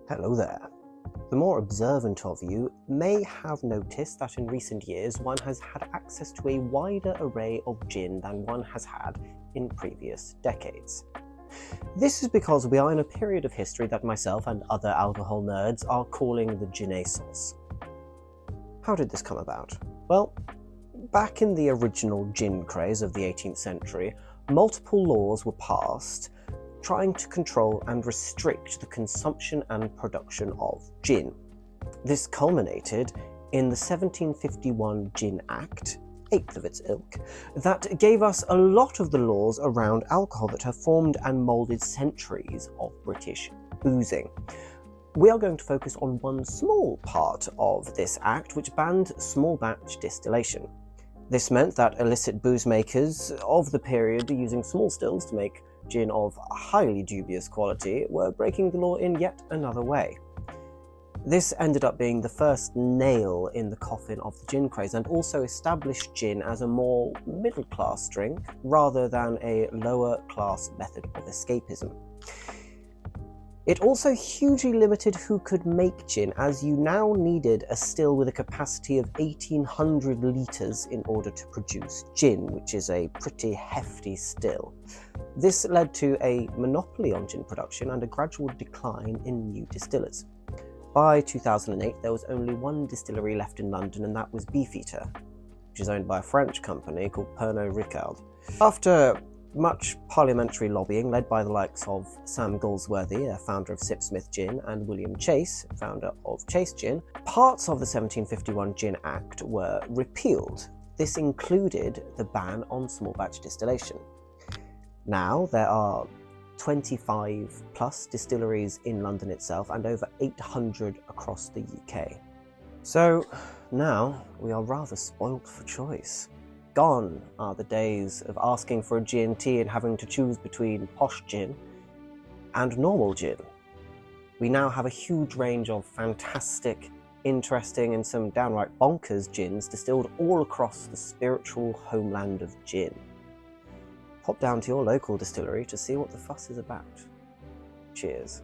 Hello there. The more observant of you may have noticed that in recent years one has had access to a wider array of gin than one has had in previous decades. This is because we are in a period of history that myself and other alcohol nerds are calling the Ginnaissance. How did this come about? Well, back in the original gin craze of the 18th century, multiple laws were passed trying to control and restrict the consumption and production of gin. This culminated in the 1751 Gin Act, eighth of its ilk, that gave us a lot of the laws around alcohol that have formed and moulded centuries of British boozing. We are going to focus on one small part of this act, which banned small batch distillation. This meant that illicit booze makers of the period using small stills to make gin of highly dubious quality were breaking the law in yet another way. This ended up being the first nail in the coffin of the gin craze and also established gin as a more middle-class drink rather than a lower-class method of escapism. It also hugely limited who could make gin, as you now needed a still with a capacity of 1,800 litres in order to produce gin, which is a pretty hefty still. This led to a monopoly on gin production and a gradual decline in new distillers. By 2008, there was only one distillery left in London, and that was Beefeater, which is owned by a French company called Pernod Ricard. After much parliamentary lobbying led by the likes of Sam Goldsworthy, founder of Sipsmith Gin, and William Chase, founder of Chase Gin, parts of the 1751 Gin Act were repealed. This included the ban on small batch distillation. Now there are 25 plus distilleries in London itself and over 800 across the UK. So now we are rather spoilt for choice. Gone are the days of asking for a G&T and having to choose between posh gin and normal gin. We now have a huge range of fantastic, interesting and some downright bonkers gins distilled all across the spiritual homeland of gin. Pop down to your local distillery to see what the fuss is about. Cheers.